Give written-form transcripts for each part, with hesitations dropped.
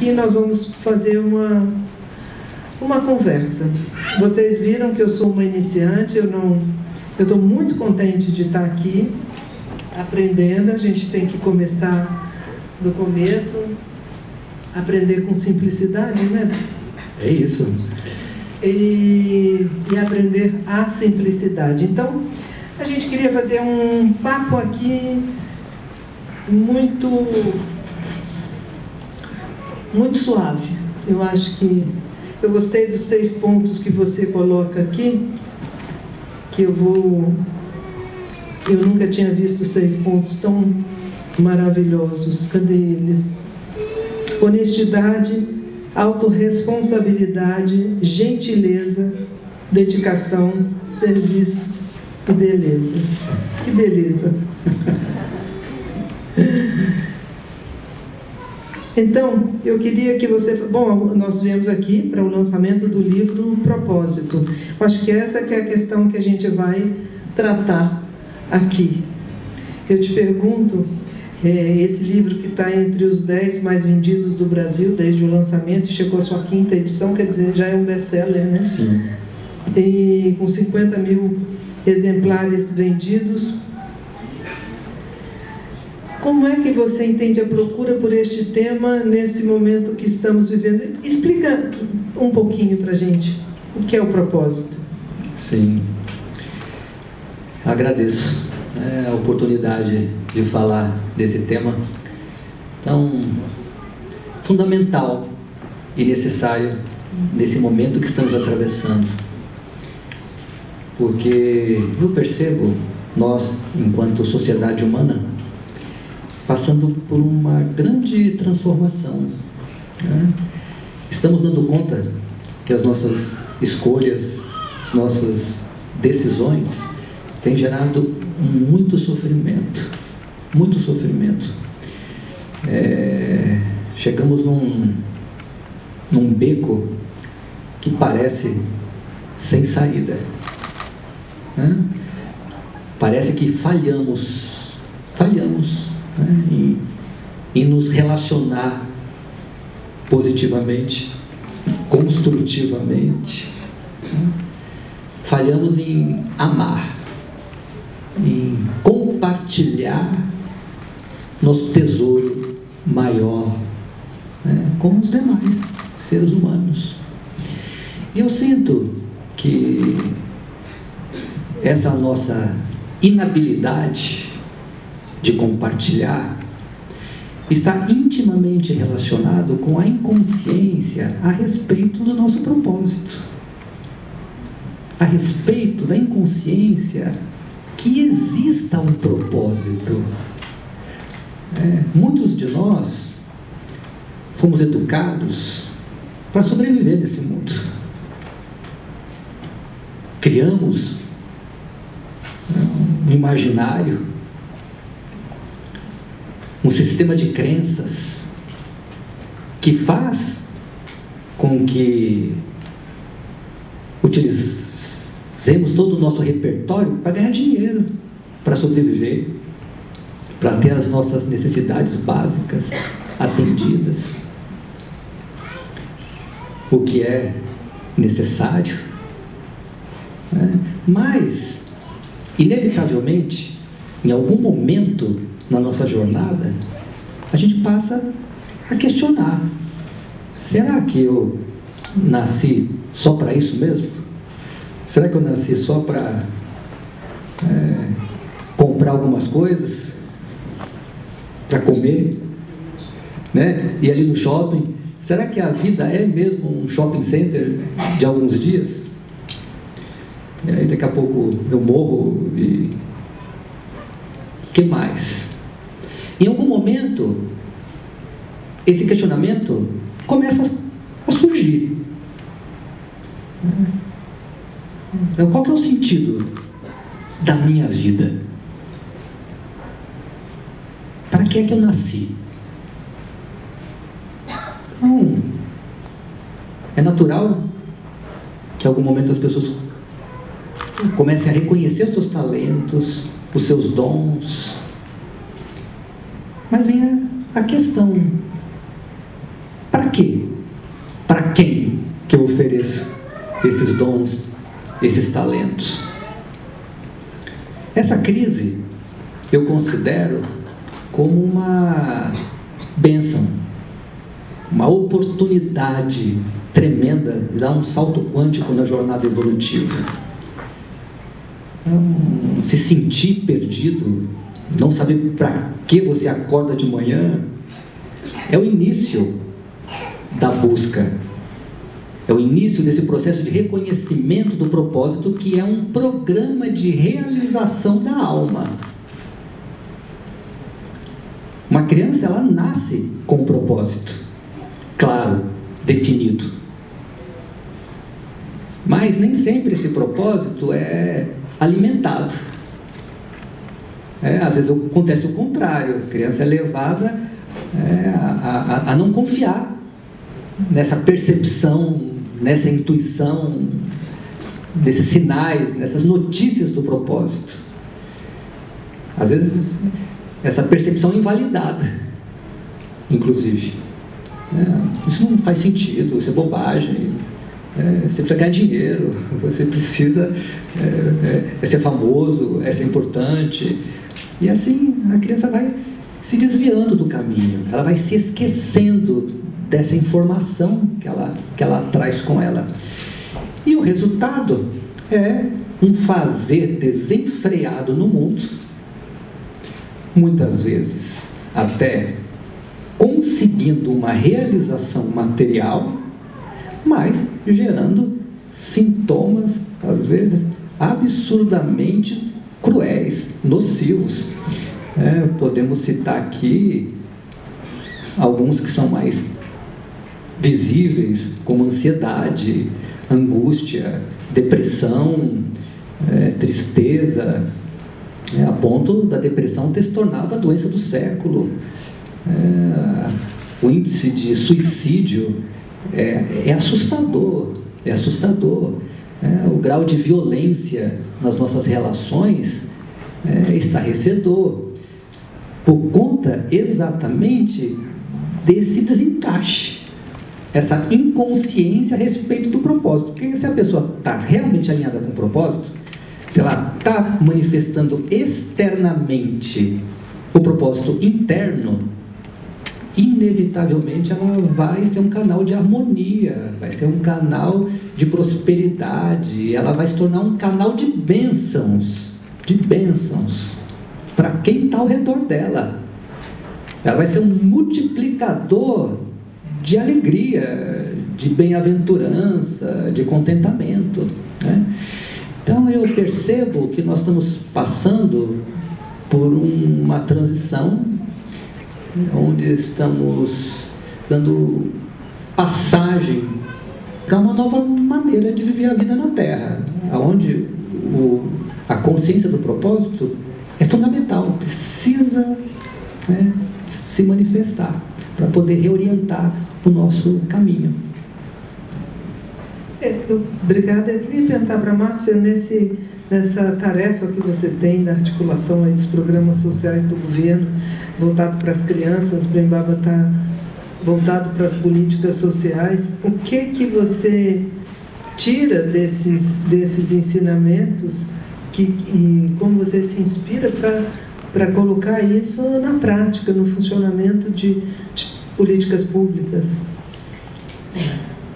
aqui nós vamos fazer uma conversa. Vocês viram que eu sou uma iniciante, eu estou muito contente de estar aqui aprendendo. A gente tem que começar do começo, aprender com simplicidade, né? É isso. E aprender a simplicidade. Então, a gente queria fazer um papo aqui muito suave. Eu acho que eu gostei dos 6 pontos que você coloca aqui, que eu nunca tinha visto 6 pontos tão maravilhosos. Cadê eles? Honestidade, autorresponsabilidade, gentileza, dedicação, serviço e beleza. Que beleza! Então, eu queria que você... Bom, nós viemos aqui para o lançamento do livro Propósito. Eu acho que essa que é a questão que a gente vai tratar aqui. Eu te pergunto, esse livro que está entre os 10 mais vendidos do Brasil desde o lançamento, chegou à sua 5ª edição, quer dizer, já é um best-seller, né? Sim. E com 50 mil exemplares vendidos. Como é que você entende a procura por este tema nesse momento que estamos vivendo? Explica um pouquinho para a gente o que é o propósito. Sim. Agradeço a oportunidade de falar desse tema tão fundamental e necessário nesse momento que estamos atravessando. Porque eu percebo, nós, enquanto sociedade humana, passando por uma grande transformação, né? Estamos dando conta que as nossas escolhas, as nossas decisões têm gerado muito sofrimento, muito sofrimento. Chegamos num beco que parece sem saída, né? Parece que falhamos, né? em nos relacionar positivamente, construtivamente, né? Falhamos em amar, em compartilhar nosso tesouro maior, né, com os demais seres humanos. E eu sinto que essa nossa inabilidade de compartilhar está intimamente relacionado com a inconsciência a respeito do nosso propósito, a respeito da inconsciência que exista um propósito. Muitos de nós fomos educados para sobreviver nesse mundo. Criamos um imaginário, um sistema de crenças que faz com que utilizemos todo o nosso repertório para ganhar dinheiro, para sobreviver, para ter as nossas necessidades básicas atendidas, o que é necessário, né? Mas, inevitavelmente, em algum momento na nossa jornada, a gente passa a questionar: será que eu nasci só para isso mesmo? Será que eu nasci só para comprar algumas coisas, para comer, né? E ali no shopping, será que a vida é mesmo um shopping center de alguns dias? E aí daqui a pouco eu morro e... o que mais? Em algum momento, esse questionamento começa a surgir. Então, qual que é o sentido da minha vida? Para que é que eu nasci? Então, é natural que em algum momento as pessoas comecem a reconhecer os seus talentos, os seus dons. Mas vem a questão: para quê? Para quem que eu ofereço esses dons, esses talentos? Essa crise eu considero como uma bênção, uma oportunidade tremenda de dar um salto quântico na jornada evolutiva. Se sentir perdido, não saber para que você acorda de manhã, é o início da busca, é o início desse processo de reconhecimento do propósito, que é um programa de realização da alma. Uma criança, ela nasce com um propósito claro, definido, mas nem sempre esse propósito é alimentado. Às vezes acontece o contrário, a criança é levada a não confiar nessa percepção, nessa intuição, nesses sinais, nessas notícias do propósito. Às vezes essa percepção é invalidada, inclusive. Isso não faz sentido, isso é bobagem. Você precisa ganhar dinheiro, você precisa ser famoso, ser importante. E assim a criança vai se desviando do caminho, ela vai se esquecendo dessa informação que ela traz com ela. E o resultado é um fazer desenfreado no mundo, muitas vezes até conseguindo uma realização material, mas gerando sintomas, às vezes, absurdamente cruéis, nocivos. Podemos citar aqui alguns que são mais visíveis, como ansiedade, angústia, depressão, tristeza, a ponto da depressão ter se tornado a doença do século. O índice de suicídio é assustador, o grau de violência nas nossas relações é estarrecedor, por conta exatamente desse desencaixe, essa inconsciência a respeito do propósito. Porque se a pessoa está realmente alinhada com o propósito, se ela está manifestando externamente o propósito interno, inevitavelmente ela vai ser um canal de harmonia, vai ser um canal de prosperidade, ela vai se tornar um canal de bênçãos para quem está ao redor dela. Ela vai ser um multiplicador de alegria, de bem-aventurança, de contentamento, Então eu percebo que nós estamos passando por uma transição onde estamos dando passagem para uma nova maneira de viver a vida na Terra, onde a consciência do propósito é fundamental, precisa se manifestar para poder reorientar o nosso caminho. Obrigada. Eu queria perguntar para a Márcia, nessa tarefa que você tem da articulação aí dos programas sociais do governo, voltado para as crianças, o Prembaba está voltado para as políticas sociais, o que você tira desses ensinamentos e como você se inspira para colocar isso na prática, no funcionamento de políticas públicas?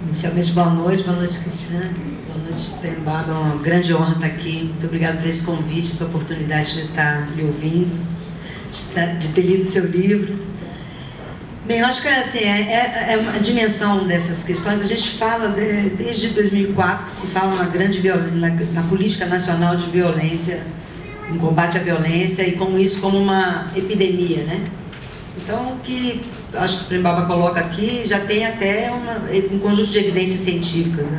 Inicialmente, boa noite Cristiane, boa noite Prembaba, é uma grande honra estar aqui, muito obrigada por esse convite, essa oportunidade de estar lhe ouvindo, de ter lido seu livro. Bem, eu acho que assim, é uma dimensão dessas questões. A gente fala desde 2004 que se fala na política nacional de violência, em combate à violência, e como isso como uma epidemia, Então, que acho que o Prembaba coloca aqui, já tem até um conjunto de evidências científicas,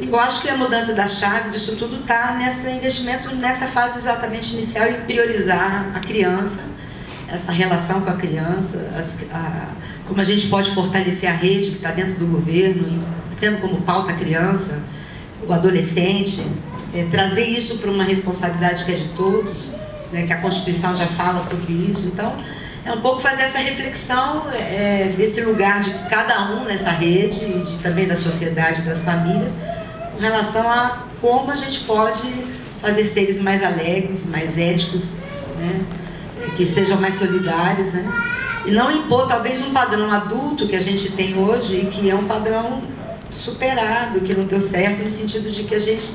E eu acho que a mudança da chave disso tudo está nesse investimento, nessa fase exatamente inicial, em priorizar a criança, essa relação com a criança, como a gente pode fortalecer a rede que está dentro do governo, tendo como pauta a criança, o adolescente, trazer isso para uma responsabilidade que é de todos, que a Constituição já fala sobre isso. Então, é um pouco fazer essa reflexão desse lugar de cada um nessa rede, e também da sociedade, das famílias, com relação a como a gente pode fazer seres mais alegres, mais éticos, né? Que sejam mais solidários, né? E não impor talvez um padrão adulto que a gente tem hoje e que é um padrão superado, que não deu certo, no sentido de que a gente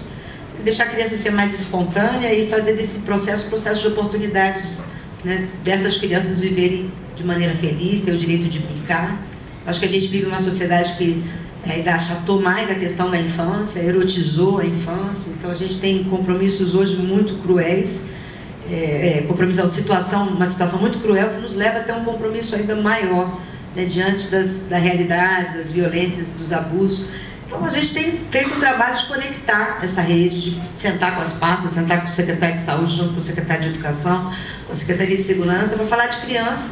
deixar a criança ser mais espontânea e fazer desse processo de oportunidades, né? Dessas crianças viverem de maneira feliz, ter o direito de brincar. Acho que a gente vive uma sociedade que ainda achatou mais a questão da infância, erotizou a infância, então a gente tem compromissos hoje muito cruéis, uma situação muito cruel que nos leva a ter um compromisso ainda maior, né, diante da realidade, das violências, dos abusos. Então a gente tem feito um trabalho de conectar essa rede, de sentar com as pastas, sentar com o secretário de saúde, junto com o secretário de educação, com a secretaria de segurança, para falar de criança.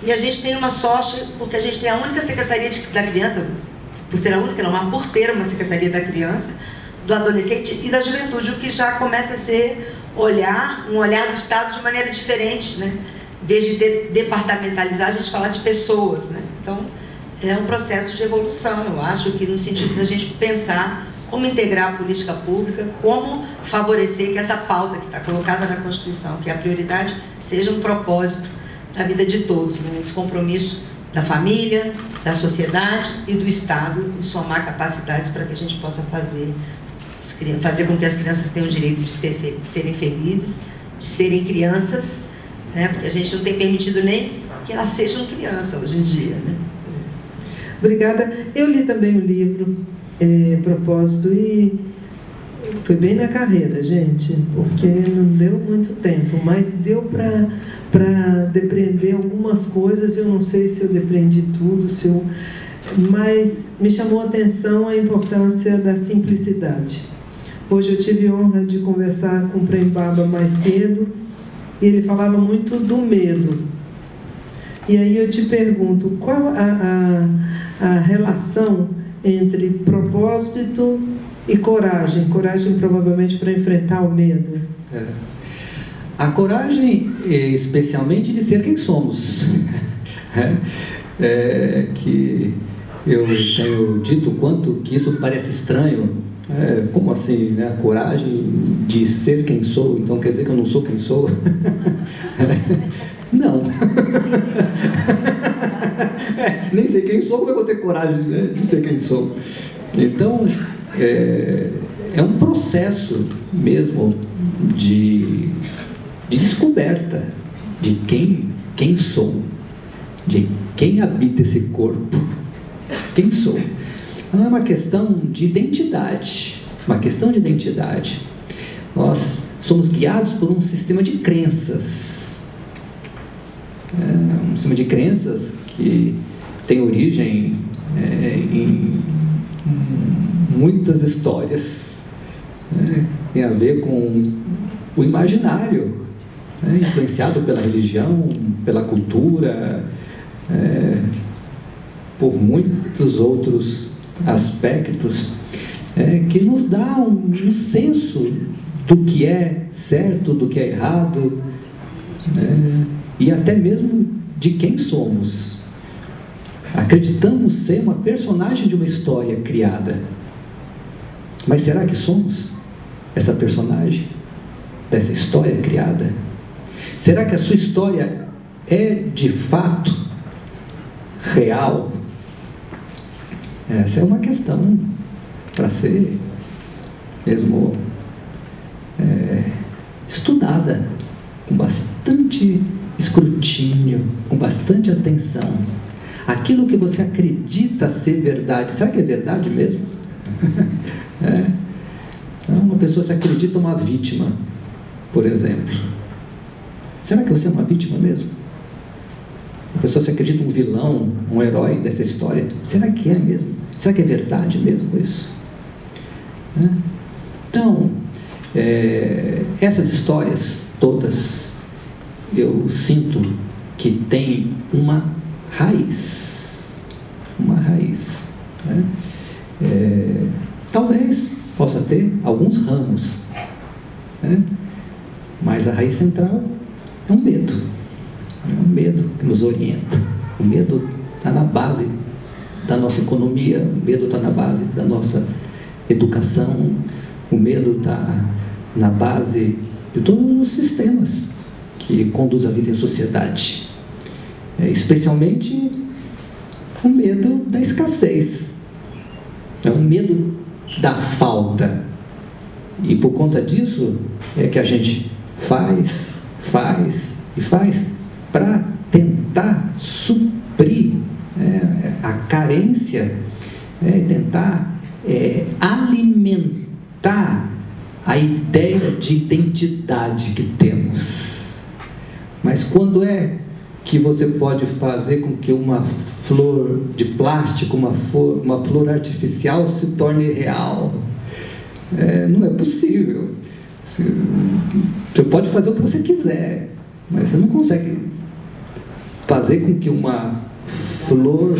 E a gente tem uma sorte, porque a gente tem a única secretaria da criança, por ser a única, não, mas por ter uma secretaria da criança, do adolescente e da juventude, o que já começa a ser um olhar do Estado de maneira diferente, né? Em vez de departamentalizar, a gente fala de pessoas, né? Então, é um processo de evolução, eu acho, que no sentido da gente pensar como integrar a política pública, como favorecer que essa pauta que está colocada na Constituição, que é a prioridade, seja um propósito da vida de todos, né? Esse compromisso da família, da sociedade e do Estado, e somar capacidades para que a gente possa fazer com que as crianças tenham o direito de serem felizes, de serem crianças, né? Porque a gente não tem permitido nem que elas sejam crianças hoje em dia, né? Obrigada. Eu li também o livro Propósito e foi bem na carreira, gente, porque não deu muito tempo, mas deu para depreender algumas coisas. Eu não sei se eu depreendi tudo, mas me chamou a atenção a importância da simplicidade. Hoje eu tive a honra de conversar com o Prembaba mais cedo e ele falava muito do medo. E aí eu te pergunto, qual a relação entre propósito e coragem? Coragem provavelmente para enfrentar o medo. A coragem, especialmente de ser quem somos. Que eu tenho dito o quanto que isso parece estranho. Como assim, né? A coragem de ser quem sou, então quer dizer que eu não sou quem sou? Não. Nem sei quem sou, como eu vou ter coragem, né, de ser quem sou? Então, é um processo mesmo de descoberta de quem sou, de quem habita esse corpo, quem sou. É uma questão de identidade, Nós somos guiados por um sistema de crenças, um sistema de crenças que tem origem em muitas histórias, tem a ver com o imaginário, influenciado pela religião, pela cultura, por muitos outros aspectos, que nos dá um senso do que é certo, do que é errado, e até mesmo de quem somos. Acreditamos ser uma personagem de uma história criada, mas será que somos essa personagem dessa história criada? Será que a sua história é de fato real? Essa é uma questão para ser mesmo estudada com bastante escrutínio, com bastante atenção. Aquilo que você acredita ser verdade, será que é verdade mesmo? Então, uma pessoa se acredita uma vítima, por exemplo. Será que você é uma vítima mesmo? Uma pessoa se acredita um vilão, um herói dessa história. Será que é mesmo? Será que é verdade mesmo isso? Então, essas histórias todas, eu sinto que tem uma raiz. Talvez possa ter alguns ramos, mas a raiz central é um medo. É o medo que nos orienta. O medo está na base da nossa economia, o medo está na base da nossa educação, o medo está na base de todos os sistemas que conduzem a vida em sociedade. Especialmente o medo da escassez, é o medo da falta. E por conta disso é que a gente faz para tentar suprir a carência, tentar alimentar a ideia de identidade que temos. Mas quando é que você pode fazer com que uma flor de plástico, uma flor artificial se torne real? Não é possível. Você pode fazer o que você quiser, mas você não consegue fazer com que uma flor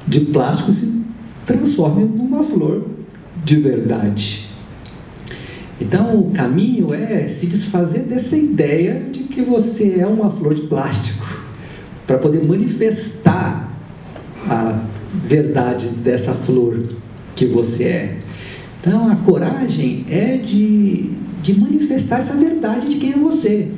de plástico se transforme numa flor de verdade. Então, o caminho é se desfazer dessa ideia de que você é uma flor de plástico, para poder manifestar a verdade dessa flor que você é. Então, a coragem é de manifestar essa verdade de quem é você.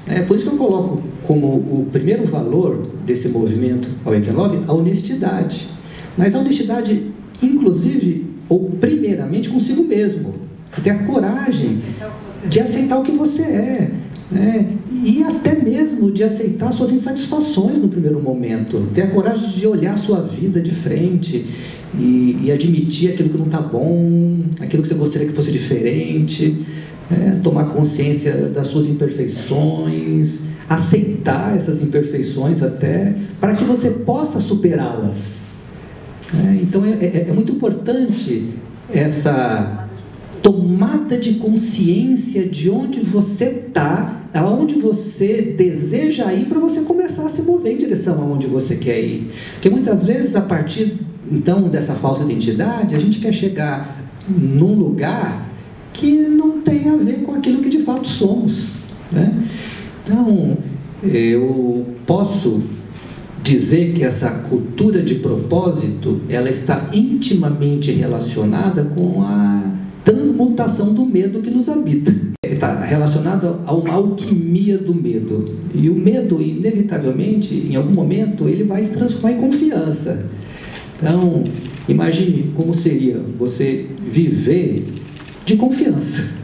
É por isso que eu coloco como o primeiro valor desse movimento Awaken Love a honestidade. Mas a honestidade, inclusive, ou primeiramente consigo mesmo. Você tem a coragem de aceitar o que você é, e até mesmo de aceitar suas insatisfações no primeiro momento. Ter a coragem de olhar a sua vida de frente e admitir aquilo que não está bom, aquilo que você gostaria que fosse diferente, tomar consciência das suas imperfeições, aceitar essas imperfeições até, para que você possa superá-las. Então é muito importante essa tomada de consciência de onde você está, aonde você deseja ir, para você começar a se mover em direção aonde você quer ir. Porque muitas vezes, a partir então dessa falsa identidade, a gente quer chegar num lugar que não tem a ver com aquilo que de fato somos, Então, eu posso dizer que essa cultura de propósito, ela está intimamente relacionada com a transmutação do medo que nos habita. Está relacionada a uma alquimia do medo. E o medo, inevitavelmente, em algum momento, ele vai se transformar em confiança. Então, imagine como seria você viver de confiança.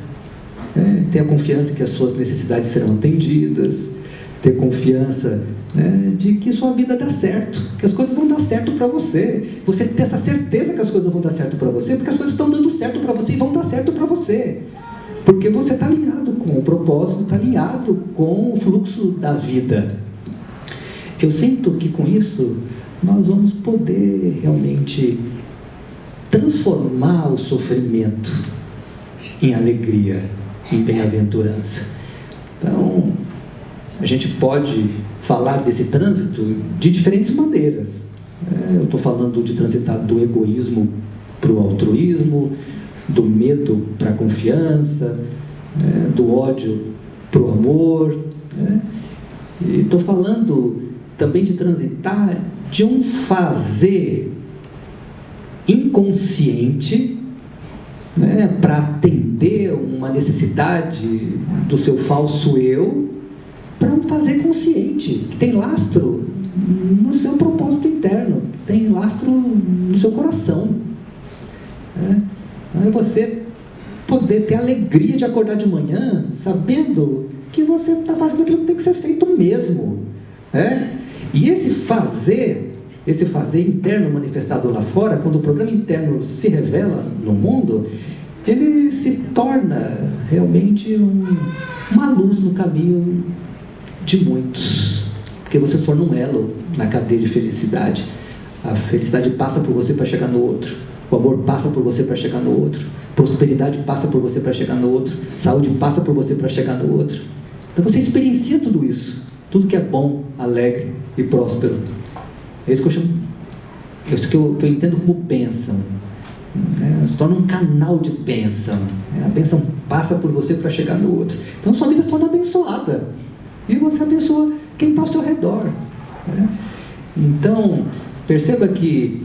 Ter a confiança que as suas necessidades serão atendidas, ter confiança de que sua vida dá certo, que as coisas vão dar certo para você. Você ter essa certeza que as coisas vão dar certo para você, porque as coisas estão dando certo para você e vão dar certo para você. Porque você está alinhado com o propósito, está alinhado com o fluxo da vida. Eu sinto que com isso nós vamos poder realmente transformar o sofrimento em alegria, em bem-aventurança. Então, a gente pode falar desse trânsito de diferentes maneiras. Eu estou falando de transitar do egoísmo para o altruísmo, do medo para a confiança, do ódio para o amor. E estou falando também de transitar de um fazer inconsciente, para atender uma necessidade do seu falso eu, para um fazer consciente, que tem lastro no seu propósito interno, tem lastro no seu coração. Então é você poder ter a alegria de acordar de manhã sabendo que você está fazendo aquilo que tem que ser feito mesmo. E esse fazer interno manifestado lá fora, quando o programa interno se revela no mundo, ele se torna realmente uma luz no caminho de muitos, porque você se torna um elo na cadeia de felicidade. A felicidade passa por você para chegar no outro, o amor passa por você para chegar no outro, prosperidade passa por você para chegar no outro, saúde passa por você para chegar no outro. Então você experiencia tudo isso, tudo que é bom, alegre e próspero. É isso que eu chamo, é isso que eu entendo como bênção. Se torna um canal de bênção. A bênção passa por você para chegar no outro. Então sua vida se torna abençoada. E você abençoa quem está ao seu redor, né? Então, perceba que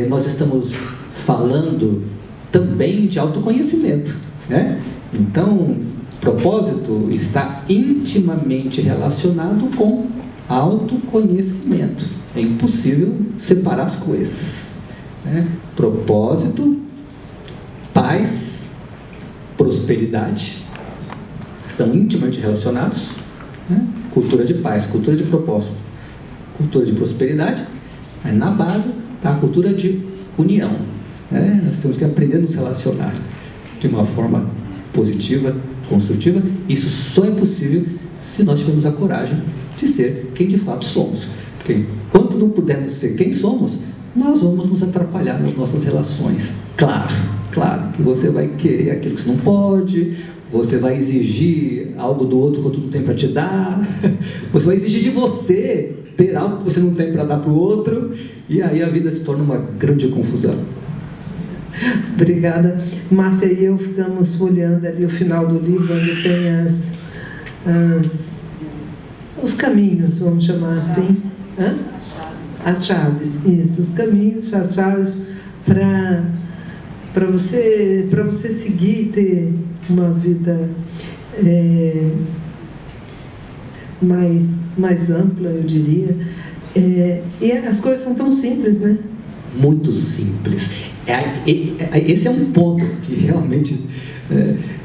nós estamos falando também de autoconhecimento, né? Então, propósito está intimamente relacionado com autoconhecimento. É impossível separar as coisas, né? Propósito, paz, prosperidade estão intimamente relacionados, né? Cultura de paz, cultura de propósito, cultura de prosperidade. Aí na base está a cultura de união, né? Nós temos que aprender a nos relacionar de uma forma positiva, construtiva. Isso só é possível se nós tivermos a coragem de ser quem de fato somos. Porque enquanto não pudermos ser quem somos, nós vamos nos atrapalhar nas nossas relações. Claro que você vai querer aquilo que você não pode, você vai exigir algo do outro quando não tem para te dar, você vai exigir de você ter algo que você não tem para dar para o outro, e aí a vida se torna uma grande confusão. Obrigada. Márcia e eu ficamos folheando ali o final do livro, onde tem os caminhos, vamos chamar assim. Hã? As chaves, isso, os caminhos, as chaves para você seguir e ter uma vida mais ampla, eu diria. E as coisas são tão simples, né? Muito simples. Esse é um ponto que realmente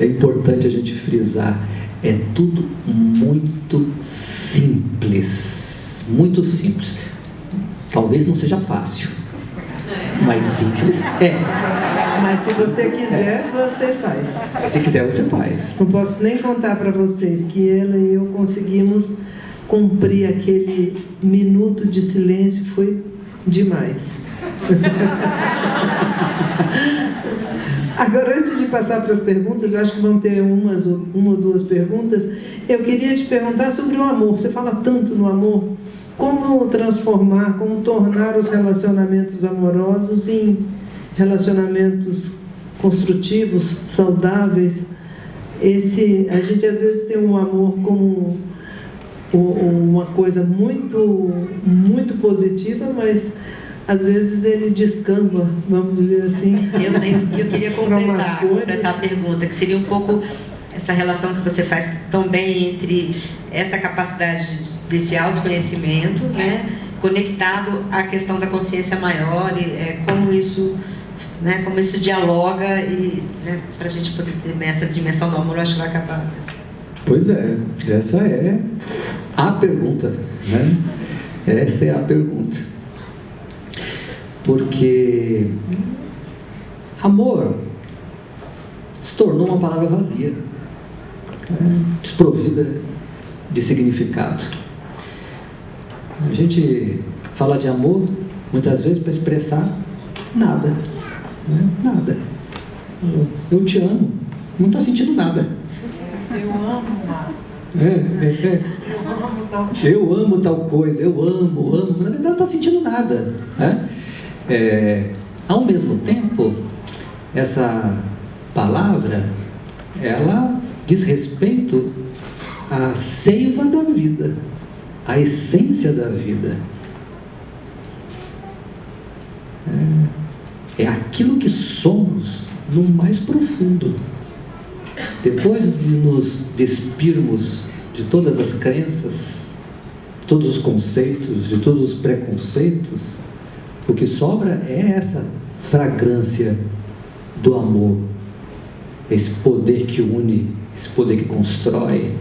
é importante a gente frisar. É tudo muito simples. Muito simples. Talvez não seja fácil, mas simples é. Mas se você quiser, você faz. Se quiser, você faz. Não posso nem contar para vocês que ela e eu conseguimos cumprir aquele minuto de silêncio, foi demais. Agora, antes de passar para as perguntas, eu acho que vamos ter uma ou duas perguntas. Eu queria te perguntar sobre o amor. Você fala tanto no amor. Como transformar, como tornar os relacionamentos amorosos em relacionamentos construtivos, saudáveis? A gente às vezes tem um amor como uma coisa muito, muito positiva, mas às vezes ele descamba, vamos dizer assim. Eu queria completar a pergunta, que seria um pouco essa relação que você faz tão bem entre essa capacidade desse autoconhecimento, né, conectado à questão da consciência maior, e como isso dialoga, e para a gente poder ter essa dimensão do amor, eu acho que vai acabar. Pois é, essa é a pergunta, né? Essa é a pergunta. Porque amor se tornou uma palavra vazia, desprovida de significado. A gente fala de amor muitas vezes para expressar nada, né? Nada. Eu te amo, não está sentindo nada. Eu amo, Márcia. Eu amo tal coisa, eu amo, na verdade não está sentindo nada, né? Ao mesmo tempo, essa palavra, ela diz respeito à seiva da vida, à essência da vida. É aquilo que somos no mais profundo. Depois de nos despirmos de todas as crenças, todos os conceitos, de todos os preconceitos, o que sobra é essa fragrância do amor, esse poder que une, esse poder que constrói,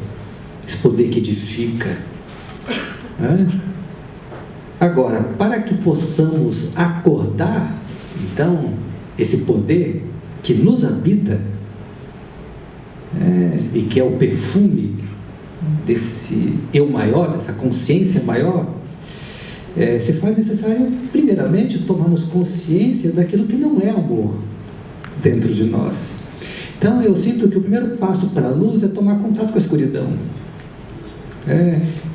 esse poder que edifica. Agora, para que possamos acordar, então, esse poder que nos habita, e que é o perfume desse eu maior, dessa consciência maior, se faz necessário, primeiramente, tomarmos consciência daquilo que não é amor dentro de nós. Então, eu sinto que o primeiro passo para a luz é tomar contato com a escuridão.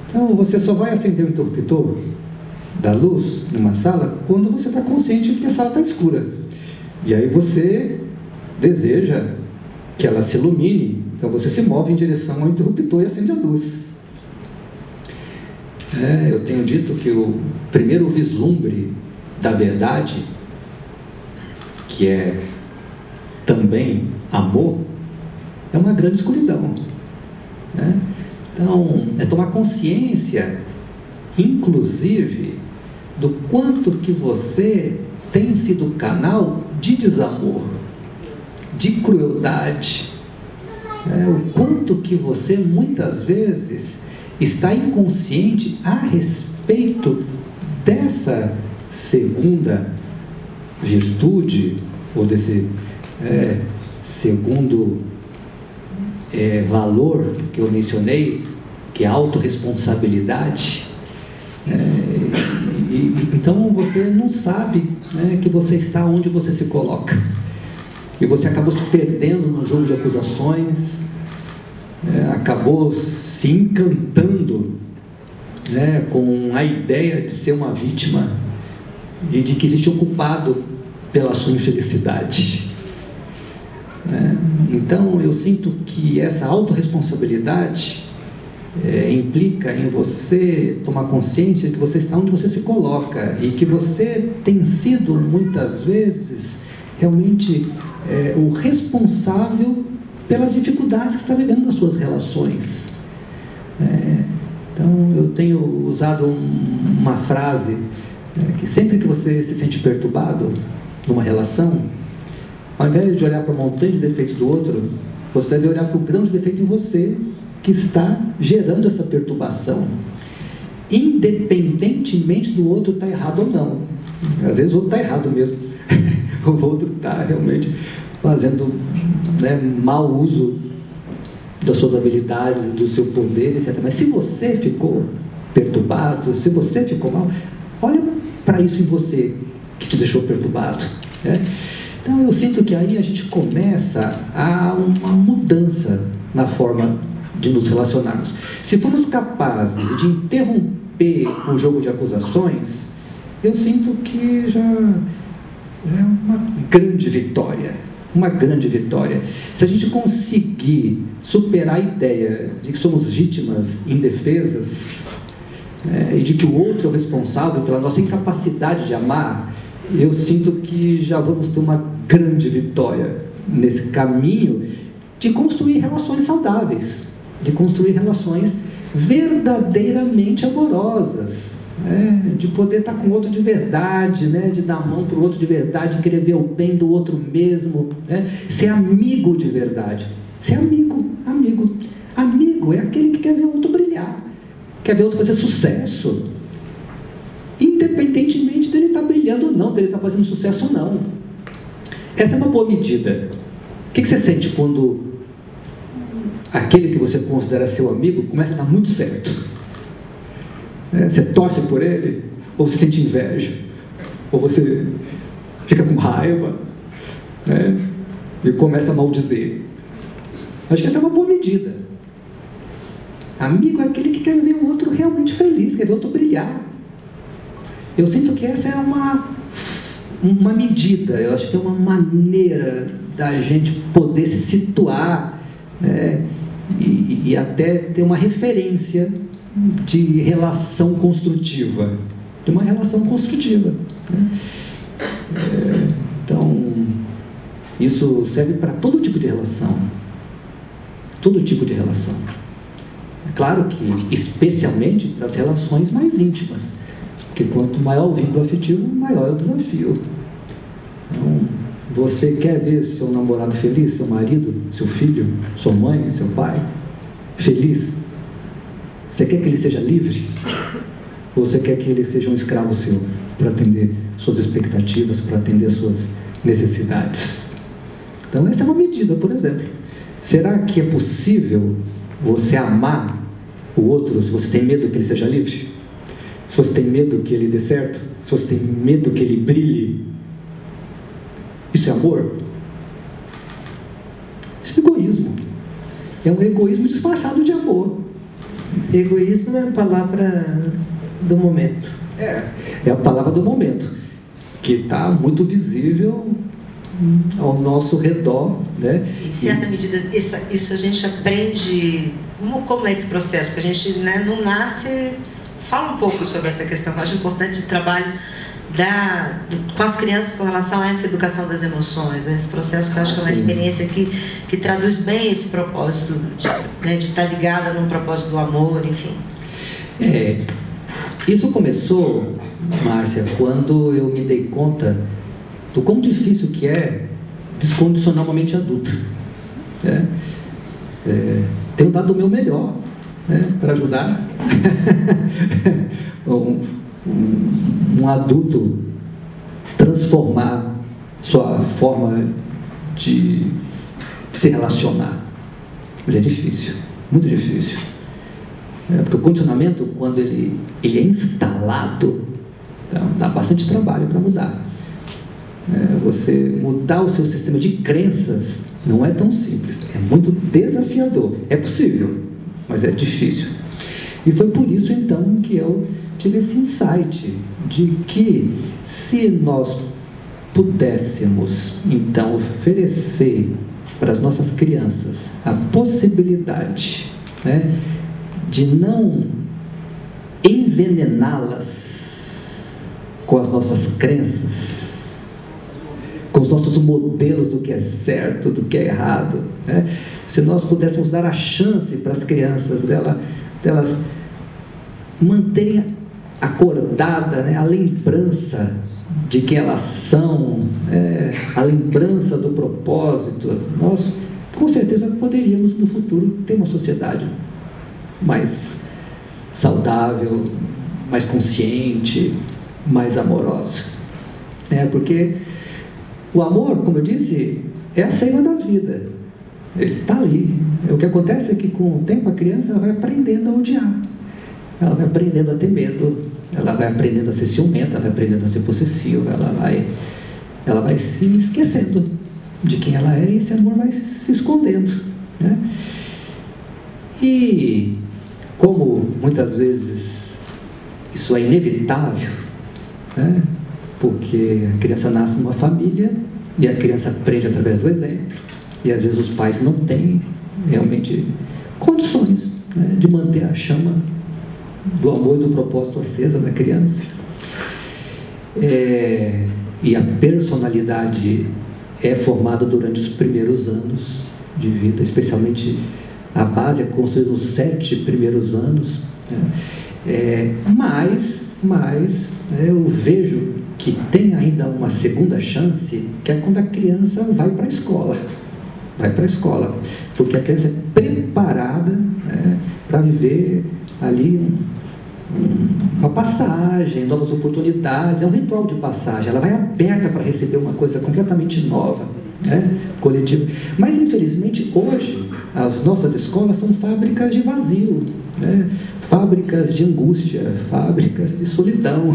Então, você só vai acender o interruptor da luz numa sala quando você está consciente de que a sala está escura. E aí você deseja que ela se ilumine, então você se move em direção ao interruptor e acende a luz. Eu tenho dito que o primeiro vislumbre da verdade, que é também amor, é uma grande escuridão, né? Então, é tomar consciência, inclusive, do quanto que você tem sido canal de desamor, de crueldade, o quanto que você muitas vezes está inconsciente a respeito dessa segunda virtude, ou desse segundo valor que eu mencionei, que é a autorresponsabilidade. Então você não sabe, né, que você está onde você se coloca, e você acabou se perdendo no jogo de acusações, acabou se encantando, né, com a ideia de ser uma vítima e de que existe um culpado pela sua infelicidade. Então eu sinto que essa autorresponsabilidade implica em você tomar consciência de que você está onde você se coloca, e que você tem sido muitas vezes realmente o responsável pelas dificuldades que está vivendo nas suas relações. Então eu tenho usado uma frase, que sempre que você se sente perturbado numa relação, ao invés de olhar para uma montanha de defeitos do outro, você deve olhar para o grão de defeito em você, que está gerando essa perturbação, independentemente do outro estar errado ou não. Às vezes o outro está errado mesmo, o outro está realmente fazendo, né, mau uso das suas habilidades, do seu poder, etc. Mas se você ficou perturbado, se você ficou mal, olha para isso em você que te deixou perturbado, né? Então eu sinto que aí a gente começa a uma mudança na forma de nos relacionarmos. Se formos capazes de interromper o jogo de acusações, eu sinto que já é uma grande vitória. Uma grande vitória. Se a gente conseguir superar a ideia de que somos vítimas indefesas, e de que o outro é o responsável pela nossa incapacidade de amar, eu sinto que já vamos ter uma grande vitória nesse caminho de construir relações saudáveis, de construir relações verdadeiramente amorosas, de poder estar com o outro de verdade, né? De dar a mão para o outro de verdade, de querer ver o bem do outro mesmo, né? Ser amigo de verdade. Ser amigo é aquele que quer ver o outro brilhar, quer ver o outro fazer sucesso, independentemente dele estar brilhando ou não, dele estar fazendo sucesso ou não. Essa é uma boa medida. O que você sente quando aquele que você considera seu amigo começa a dar muito certo? Você torce por ele? Ou você sente inveja? Ou você fica com raiva, né? E começa a maldizer? Acho que essa é uma boa medida. Amigo é aquele que quer ver o outro realmente feliz, quer ver o outro brilhar. Eu sinto que essa é uma medida, eu acho que é uma maneira da gente poder se situar, né? E até ter uma referência de relação construtiva, de uma relação construtiva, né? Então, isso serve para todo tipo de relação, todo tipo de relação. É claro que, especialmente para as relações mais íntimas, porque quanto maior o vínculo afetivo, maior é o desafio. Então, você quer ver seu namorado feliz, seu marido, seu filho, sua mãe, seu pai feliz? Você quer que ele seja livre? Ou você quer que ele seja um escravo seu, para atender suas expectativas, para atender suas necessidades? Então essa é uma medida, por exemplo. Será que é possível você amar o outro se você tem medo que ele seja livre? Se você tem medo que ele dê certo? Se você tem medo que ele brilhe? Isso é amor? Isso é egoísmo. É um egoísmo disfarçado de amor. Egoísmo é a palavra do momento. É a palavra do momento, que está muito visível ao nosso redor, né? Em certa medida, isso a gente aprende. Como é esse processo? Porque a gente, né, não nasce Fala um pouco sobre essa questão, que eu acho importante, do trabalho com as crianças com relação a essa educação das emoções, né? Esse processo que eu acho que é uma experiência que traduz bem esse propósito de estar ligada num propósito do amor, enfim. Isso começou, Márcia, quando eu me dei conta do quão difícil que é descondicionar uma mente adulta. Tenho dado o meu melhor, para ajudar um adulto transformar sua forma de se relacionar. Mas é difícil, muito difícil. Porque o condicionamento, quando ele é instalado, dá bastante trabalho para mudar. Você mudar o seu sistema de crenças não é tão simples, é muito desafiador. É possível, mas é difícil. E foi por isso, então, que eu tive esse insight de que se nós pudéssemos, então, oferecer para as nossas crianças a possibilidade, de não envenená-las com as nossas crenças, com os nossos modelos do que é certo, do que é errado, se nós pudéssemos dar a chance para as crianças delas manterem acordada, a lembrança de quem elas são, a lembrança do propósito, nós com certeza poderíamos no futuro ter uma sociedade mais saudável, mais consciente, mais amorosa. Porque o amor, como eu disse, é a seiva da vida. Ele está ali. O que acontece é que com o tempo a criança vai aprendendo a odiar. Ela vai aprendendo a ter medo, ela vai aprendendo a ser ciumenta, ela vai aprendendo a ser possessiva, ela vai se esquecendo de quem ela é e esse amor vai se escondendo. E como muitas vezes isso é inevitável, porque a criança nasce numa família e a criança aprende através do exemplo, e às vezes os pais não têm realmente condições de manter a chama do amor e do propósito acesa da criança. E a personalidade é formada durante os primeiros anos de vida, especialmente a base é construída nos 7 primeiros anos, mas eu vejo que tem ainda uma segunda chance, que é quando a criança vai para a escola, porque a criança é preparada para viver ali uma passagem, novas oportunidades, é um ritual de passagem, ela vai aberta para receber uma coisa completamente nova, coletiva. Mas infelizmente hoje as nossas escolas são fábricas de vazio, fábricas de angústia, fábricas de solidão.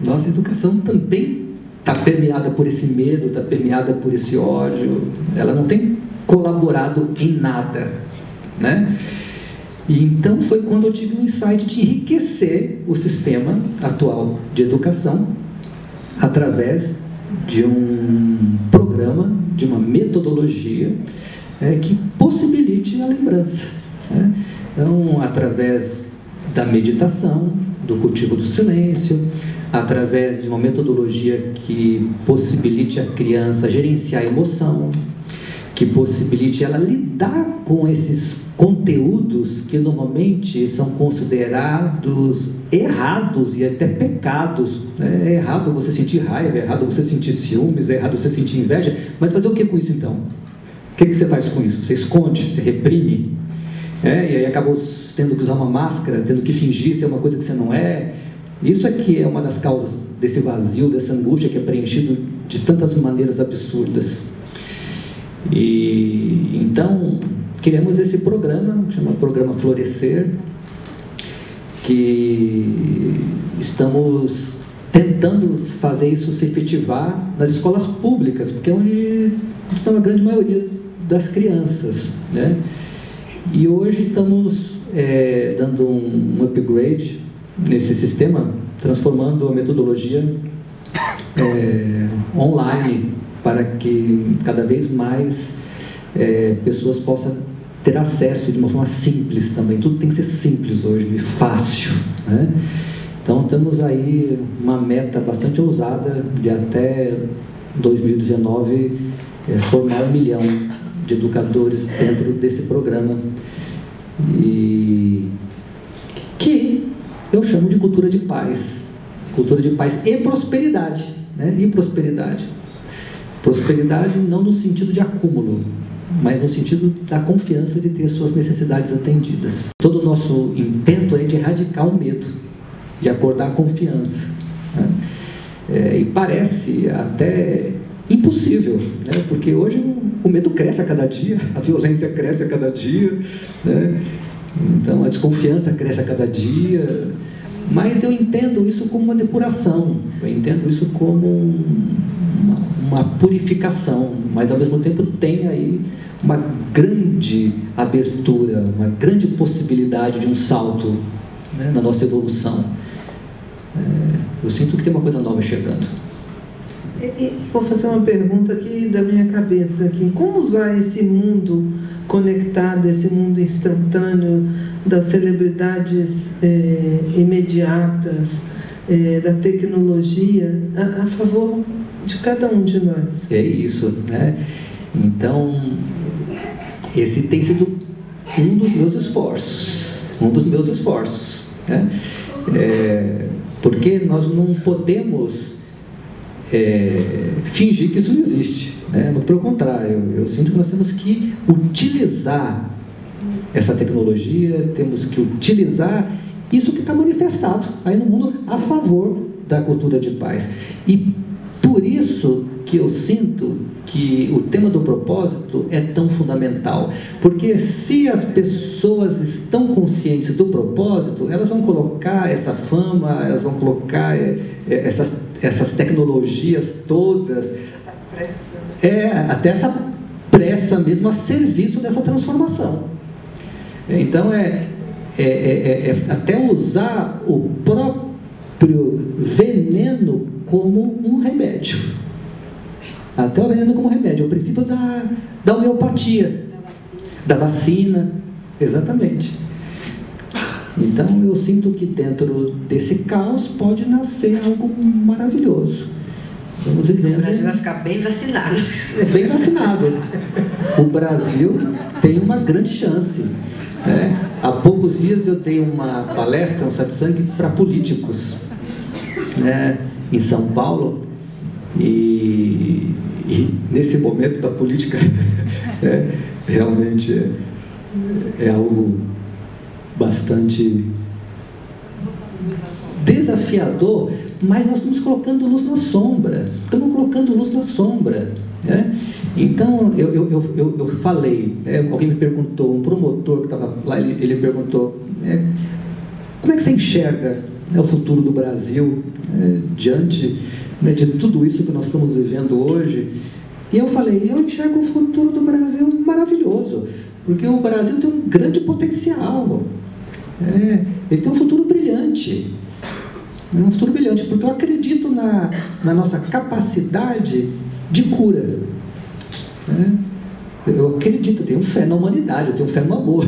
Nossa educação também está permeada por esse medo, está permeada por esse ódio, ela não tem colaborado em nada, E então foi quando eu tive um insight de enriquecer o sistema atual de educação através de um programa, de uma metodologia que possibilite a lembrança. Então, através da meditação, do cultivo do silêncio, através de uma metodologia que possibilite a criança gerenciar a emoção, que possibilite ela lidar com esses conteúdos que normalmente são considerados errados e até pecados. É errado você sentir raiva, é errado você sentir ciúmes, é errado você sentir inveja, mas fazer o que com isso então? O que você faz com isso? Você esconde, você reprime, e aí acabou tendo que usar uma máscara, tendo que fingir ser uma coisa que você não é. Isso aqui é uma das causas desse vazio, dessa angústia que é preenchido de tantas maneiras absurdas. E então criamos esse programa, que chama Programa Florescer, que estamos tentando fazer isso se efetivar nas escolas públicas, porque é onde está a grande maioria das crianças, E hoje estamos dando um upgrade nesse sistema, transformando a metodologia online, para que cada vez mais pessoas possam ter acesso de uma forma simples também. Tudo tem que ser simples hoje e fácil, né? Então, temos aí uma meta bastante ousada de até 2019 formar 1 milhão de educadores dentro desse programa, e que eu chamo de cultura de paz e prosperidade, né? E prosperidade não no sentido de acúmulo, mas no sentido da confiança de ter suas necessidades atendidas. Todo o nosso intento é de erradicar o medo, de acordar a confiança, né? E parece até impossível, né? Porque hoje o medo cresce a cada dia, a violência cresce a cada dia, né? Então a desconfiança cresce a cada dia, mas eu entendo isso como uma depuração, eu entendo isso como uma purificação, mas ao mesmo tempo tem aí uma grande abertura, uma grande possibilidade de um salto, né, na nossa evolução. Eu sinto que tem uma coisa nova chegando. Vou fazer uma pergunta aqui da minha cabeça aqui. Como usar esse mundo conectado, esse mundo instantâneo das celebridades imediatas, da tecnologia, a favor de cada um de nós? É isso, né? Então, esse tem sido um dos meus esforços, né? Porque nós não podemos fingir que isso não existe, né? Muito pelo contrário, eu sinto que nós temos que utilizar essa tecnologia, temos que utilizar isso que está manifestado aí no mundo a favor da cultura de paz. E por isso que eu sinto que o tema do propósito é tão fundamental, porque se as pessoas estão conscientes do propósito, elas vão colocar essa fama, elas vão colocar essas tecnologias todas, essa pressa, até essa pressa mesmo a serviço dessa transformação. Então até usar o próprio veneno como um remédio. Até o veneno como remédio, é o princípio da homeopatia, da vacina, exatamente. Então eu sinto que dentro desse caos pode nascer algo maravilhoso. Vamos ver. O Brasil vai ficar bem vacinado. Bem vacinado. O Brasil tem uma grande chance, né? Há poucos dias eu dei uma palestra, um satsang para políticos, né, em São Paulo, e nesse momento da política realmente é algo bastante desafiador, mas nós estamos colocando luz na sombra, né? Então eu falei, alguém me perguntou, um promotor que estava lá, ele perguntou, como é que você enxerga, né, o futuro do Brasil, diante, né, de tudo isso que nós estamos vivendo hoje? E eu falei, eu enxergo o futuro do Brasil maravilhoso, porque o Brasil tem um grande potencial, ele tem um futuro brilhante, porque eu acredito na nossa capacidade de cura, né? Eu acredito, eu tenho fé na humanidade, eu tenho fé no amor,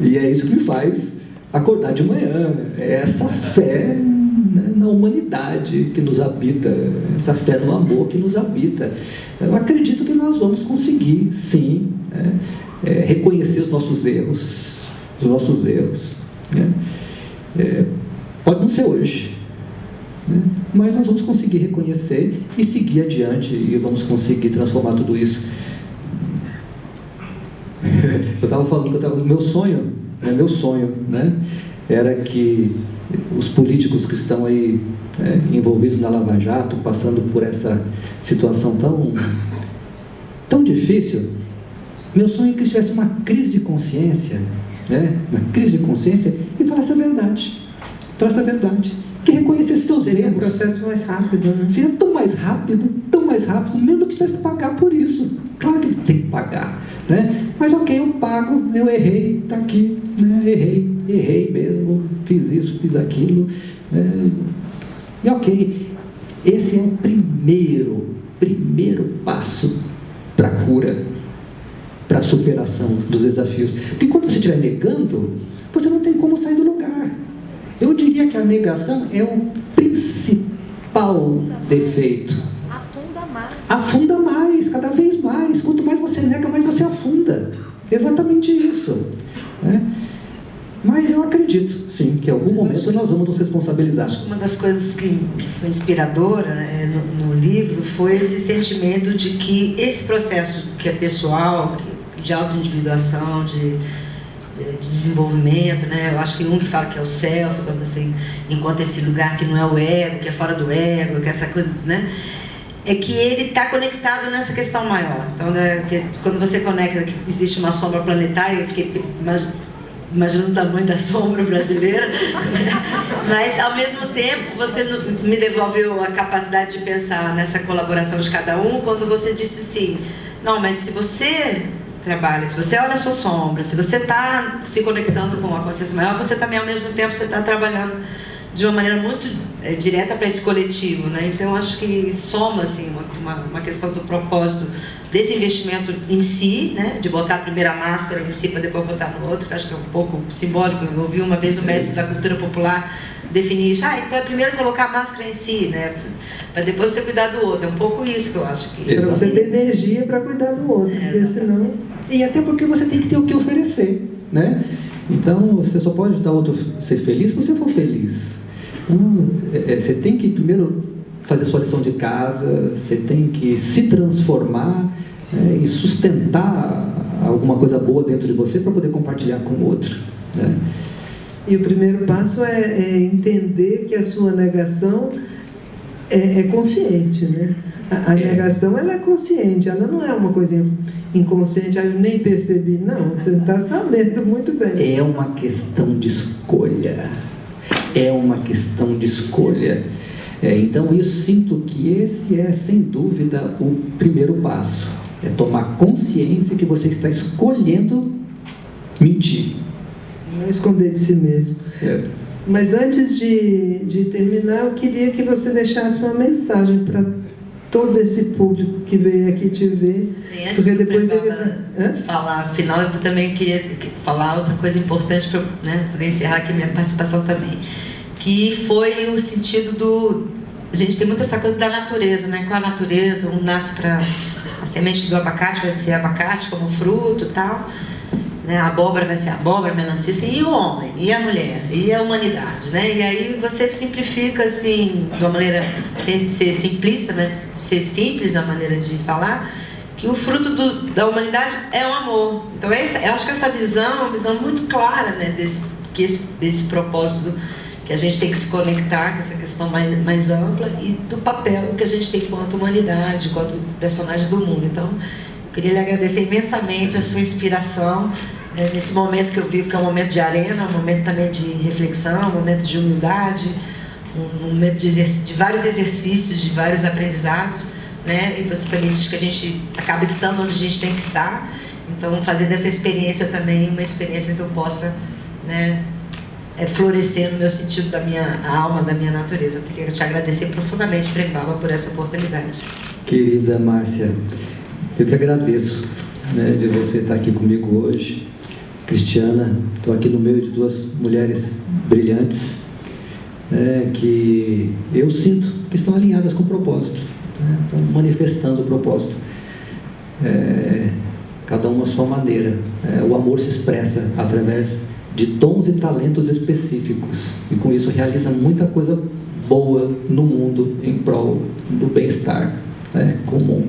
e é isso que me faz acordar de manhã, é essa fé, né, na humanidade que nos habita, essa fé no amor que nos habita. Eu acredito que nós vamos conseguir, sim, reconhecer os nossos erros, né? Pode não ser hoje, né? Mas nós vamos conseguir reconhecer e seguir adiante, e vamos conseguir transformar tudo isso. Eu estava falando que meu sonho, né, era que os políticos que estão aí envolvidos na Lava Jato, passando por essa situação tão difícil, meu sonho é que eles tivessem uma crise de consciência, né, e falasse a verdade, que reconhecesse seus erros. Seria um processo mais rápido, né? Seria tão mais rápido, mesmo que tivesse que pagar por isso. Claro que tem que pagar, né? Mas ok, eu pago, eu errei, está aqui, né? Errei mesmo, fiz isso, fiz aquilo, né? E ok, esse é o primeiro passo para a cura, para a superação dos desafios. Porque quando você estiver negando, você não tem como sair do lugar. Eu diria que a negação é o principal defeito. Afunda mais, cada vez mais. Quanto mais você nega, mais você afunda. Exatamente isso, né? Mas eu acredito, sim, que em algum momento nós vamos nos responsabilizar. Acho que uma das coisas que foi inspiradora no livro foi esse sentimento de que esse processo que é pessoal, de autoindividuação, de desenvolvimento, né? Eu acho que Jung fala que é o self, quando você encontra esse lugar que não é o ego, que é fora do ego, que é essa coisa, né? É que ele está conectado nessa questão maior. Então, né, quando você conecta que existe uma sombra planetária, eu fiquei imaginando o tamanho da sombra brasileira, mas ao mesmo tempo você me devolveu a capacidade de pensar nessa colaboração de cada um, quando você disse assim, não, mas se você trabalha, se você olha a sua sombra, se você está se conectando com a consciência maior, você também ao mesmo tempo você está trabalhando de uma maneira muito direta para esse coletivo, né? Então acho que soma assim uma questão do propósito desse investimento em si, né? De botar a primeira máscara em si para depois botar no outro, que acho que é um pouco simbólico. Eu ouvi uma vez o mestre da cultura popular definir isso, então é primeiro colocar a máscara em si, né? Para depois você cuidar do outro. É um pouco isso que eu acho que... Para você ter energia para cuidar do outro, porque senão... E até porque você tem que ter o que oferecer, né? Então você só pode dar outro ser feliz se você for feliz. Então, você tem que primeiro fazer sua lição de casa, você tem que se transformar e sustentar alguma coisa boa dentro de você para poder compartilhar com o outro, né? E o primeiro passo é entender que a sua negação é consciente, né? A negação, ela é consciente, ela não é uma coisa inconsciente, eu nem percebi, não, você está sabendo muito bem. É uma questão de escolha. É uma questão de escolha. Então, eu sinto que esse é, sem dúvida, o primeiro passo. É tomar consciência que você está escolhendo mentir. Não esconder de si mesmo. Mas antes de terminar, eu queria que você deixasse uma mensagem para todo esse público que veio aqui te ver. E antes de depois falar, afinal, eu também queria falar outra coisa importante para poder encerrar aqui minha participação também, que foi o sentido do... A gente tem muito essa coisa da natureza, né? Com a natureza, um nasce para... A semente do abacate vai ser abacate como fruto e tal, né? A abóbora vai ser abóbora, a melancia, e o homem, e a mulher, e a humanidade, né? E aí você simplifica assim, de uma maneira, sem ser simplista, mas ser simples na maneira de falar, que o fruto da humanidade é o amor. Então eu acho que essa visão é uma visão muito clara, né? Desse propósito que a gente tem que se conectar com essa questão mais ampla e do papel que a gente tem enquanto humanidade, enquanto personagem do mundo. Então, eu queria lhe agradecer imensamente a sua inspiração nesse momento que eu vivo, que é um momento de arena, um momento também de reflexão, um momento de humildade, um momento de vários exercícios, de vários aprendizados, né? E você também diz que a gente acaba estando onde a gente tem que estar. Então, fazer dessa experiência também uma experiência que eu possa, né, florescer no meu sentido da minha alma, da minha natureza. Eu queria te agradecer profundamente, Prembaba, por essa oportunidade. Querida Márcia, eu que agradeço, né, de você estar aqui comigo hoje. Cristiana, estou aqui no meio de duas mulheres brilhantes, né, que eu sinto que estão alinhadas com o propósito, né, estão manifestando o propósito, cada uma à sua maneira. O amor se expressa através de dons e talentos específicos, e com isso realiza muita coisa boa no mundo em prol do bem-estar comum.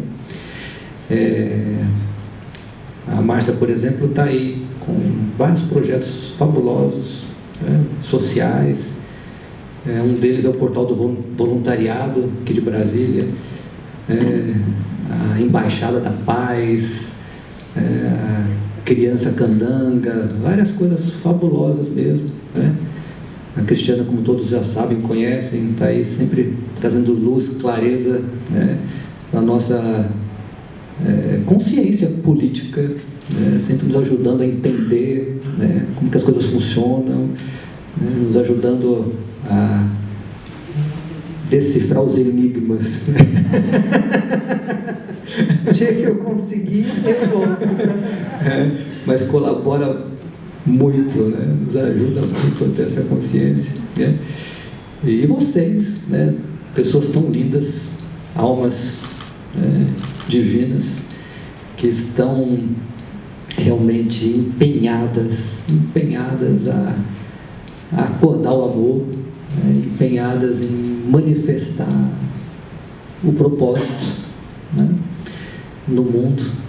A Márcia, por exemplo, está aí com vários projetos fabulosos, sociais. Um deles é o Portal do Voluntariado, aqui de Brasília, a Embaixada da Paz, Criança Candanga, várias coisas fabulosas mesmo, né? A Cristiana, como todos já sabem, conhecem, está aí sempre trazendo luz, clareza, né, na nossa consciência política, né, sempre nos ajudando a entender, né, como que as coisas funcionam, né, nos ajudando a decifrar os enigmas. dia que eu conseguir, eu volto. Mas colabora muito, né? Nos ajuda muito a ter essa consciência, né? E vocês, né? Pessoas tão lindas, almas, né? Divinas, que estão realmente empenhadas a acordar o amor, né? Empenhadas em manifestar o propósito, né? No mundo.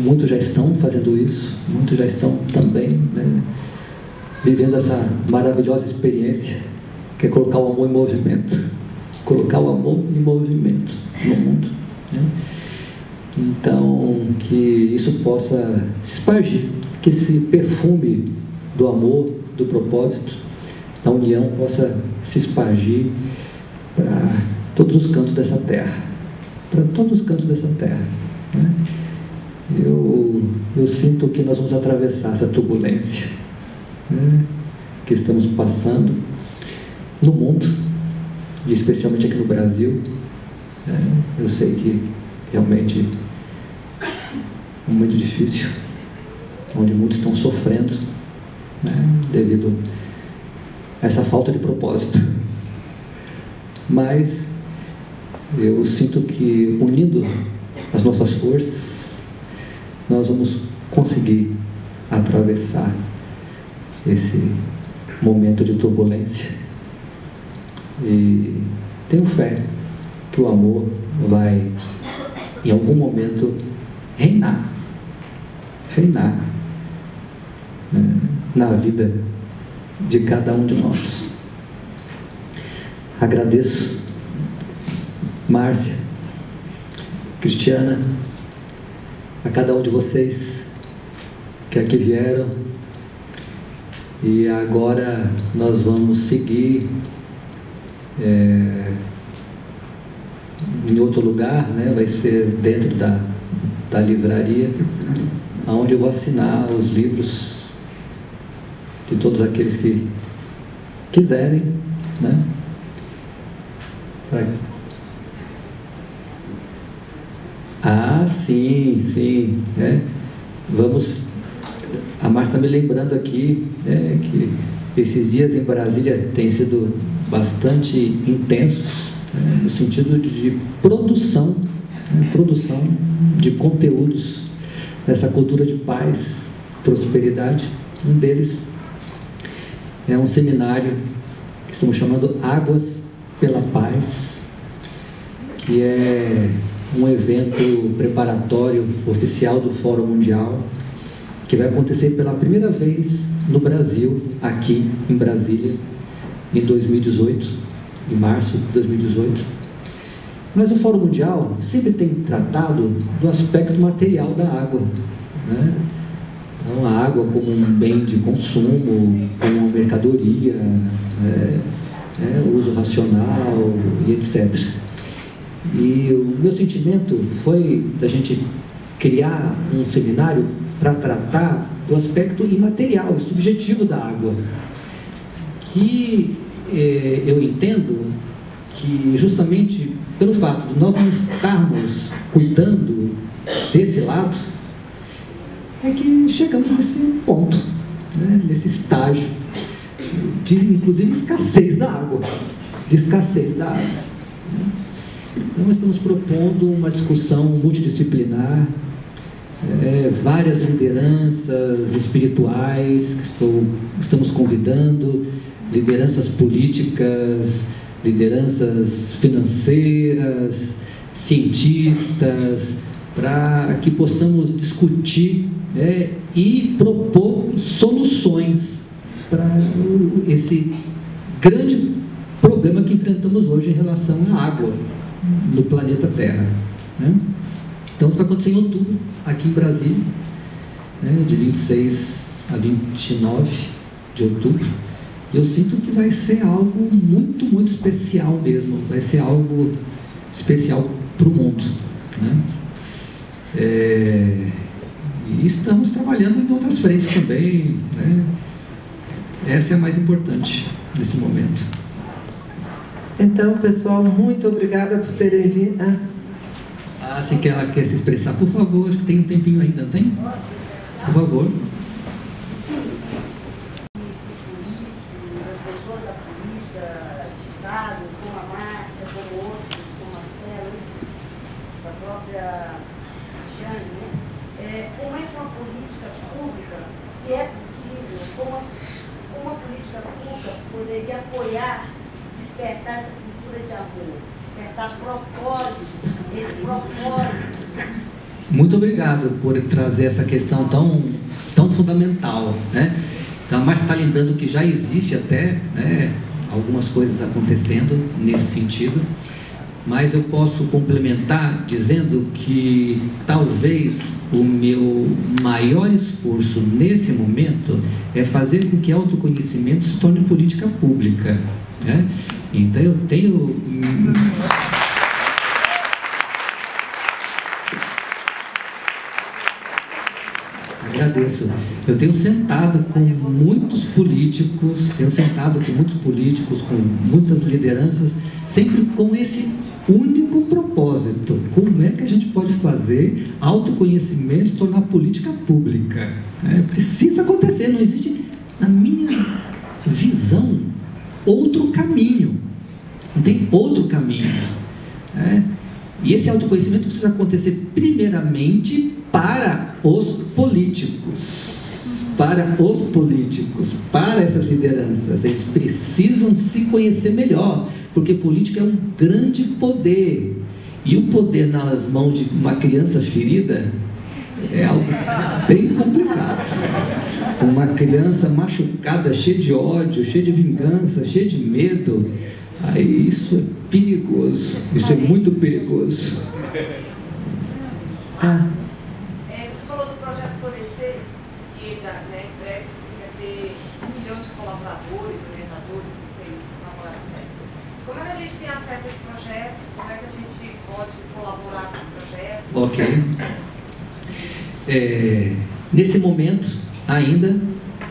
Muitos já estão fazendo isso, muitos já estão também, né? Vivendo essa maravilhosa experiência que é colocar o amor em movimento, colocar o amor em movimento no mundo, né? Então, que isso possa se espargir, que esse perfume do amor, do propósito, da união possa se espargir para todos os cantos dessa terra, para todos os cantos dessa terra, né? Eu sinto que nós vamos atravessar essa turbulência, né, que estamos passando no mundo, e especialmente aqui no Brasil, né? Eu sei que realmente é um momento difícil, onde muitos estão sofrendo, né, devido a essa falta de propósito. Mas eu sinto que, unindo as nossas forças, nós vamos conseguir atravessar esse momento de turbulência. E tenho fé que o amor vai, em algum momento, reinar, né, na vida de cada um de nós. Agradeço, Márcia, Cristiana, a cada um de vocês que aqui vieram, e agora nós vamos seguir em outro lugar, né? Vai ser dentro da livraria, onde eu vou assinar os livros de todos aqueles que quiserem, né? Ah, sim, né? Vamos. A Márcia está me lembrando aqui, que esses dias em Brasília têm sido bastante intensos, no sentido de produção de conteúdos dessa cultura de paz, prosperidade. Um deles é um seminário que estamos chamando Águas pela Paz, que é um evento preparatório oficial do Fórum Mundial, que vai acontecer pela primeira vez no Brasil, aqui em Brasília, em 2018, em março de 2018. Mas o Fórum Mundial sempre tem tratado do aspecto material da água, né? Então, a água como um bem de consumo, como uma mercadoria, uso racional e etc. E o meu sentimento foi da gente criar um seminário para tratar do aspecto imaterial e subjetivo da água, que eu entendo que justamente pelo fato de nós não estarmos cuidando desse lado, é que chegamos nesse ponto, né, nesse estágio de, inclusive, escassez da água, Então, nós estamos propondo uma discussão multidisciplinar, várias lideranças espirituais que estamos convidando, lideranças políticas, lideranças financeiras, cientistas, para que possamos discutir e propor soluções para esse grande problema que enfrentamos hoje em relação à água no planeta Terra, né? Então, isso está acontecendo em outubro, aqui em Brasília, né, de 26 a 29 de outubro. Eu sinto que vai ser algo muito, muito especial mesmo, vai ser algo especial para o mundo, né? E estamos trabalhando em outras frentes também, né? Essa é a mais importante nesse momento. Então, pessoal, muito obrigada por terem vindo. Assim que ela quer se expressar, por favor, acho que tem um tempinho ainda, não tem? Por favor. As pessoas da política de Estado, como a Márcia, como outros, como a Marcela, a própria Cristiane, né? Como é que uma política pública, se é possível, como uma política pública poderia apoiar, despertar essa cultura de amor, despertar propósitos, esse propósito. Muito obrigado por trazer essa questão tão fundamental, né? Então, mas está lembrando que já existe até, né, algumas coisas acontecendo nesse sentido, mas eu posso complementar dizendo que talvez o meu maior esforço nesse momento é fazer com que autoconhecimento se torne política pública, né? Então eu tenho... Agradeço. Eu tenho sentado com muitos políticos, com muitas lideranças, sempre com esse único propósito: como é que a gente pode fazer autoconhecimento se tornar política pública? Precisa acontecer, não existe, na minha visão, outro caminho, não tem outro caminho, e esse autoconhecimento precisa acontecer primeiramente para os políticos, para essas lideranças. Eles precisam se conhecer melhor, porque política é um grande poder, e o poder nas mãos de uma criança ferida é algo bem complicado. Uma criança machucada, cheia de ódio, cheia de vingança, cheia de medo, aí isso é perigoso, isso é muito perigoso. Você falou do projeto Florescer, que ele, né, em breve precisa ter 1 milhão de colaboradores, orientadores, não sei, uma palavra certa. Como é que a gente tem acesso a esse projeto? Como é que a gente pode colaborar com esse projeto? Ok. Nesse momento, ainda,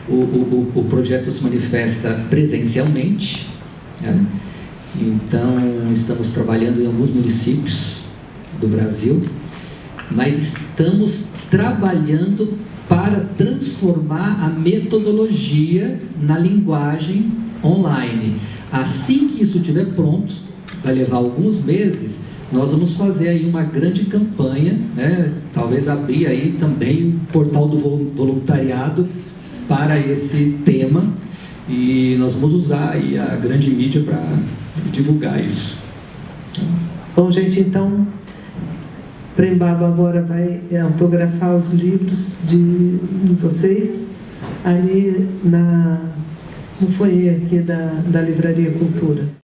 o projeto se manifesta presencialmente, né? Então, estamos trabalhando em alguns municípios do Brasil, mas estamos trabalhando para transformar a metodologia na linguagem online. Assim que isso estiver pronto, vai levar alguns meses, nós vamos fazer aí uma grande campanha, né? Talvez abrir aí também o portal do voluntariado para esse tema, e nós vamos usar aí a grande mídia para divulgar isso. Bom, gente, então Prembaba agora vai autografar os livros de vocês ali no foyer aqui da Livraria Cultura.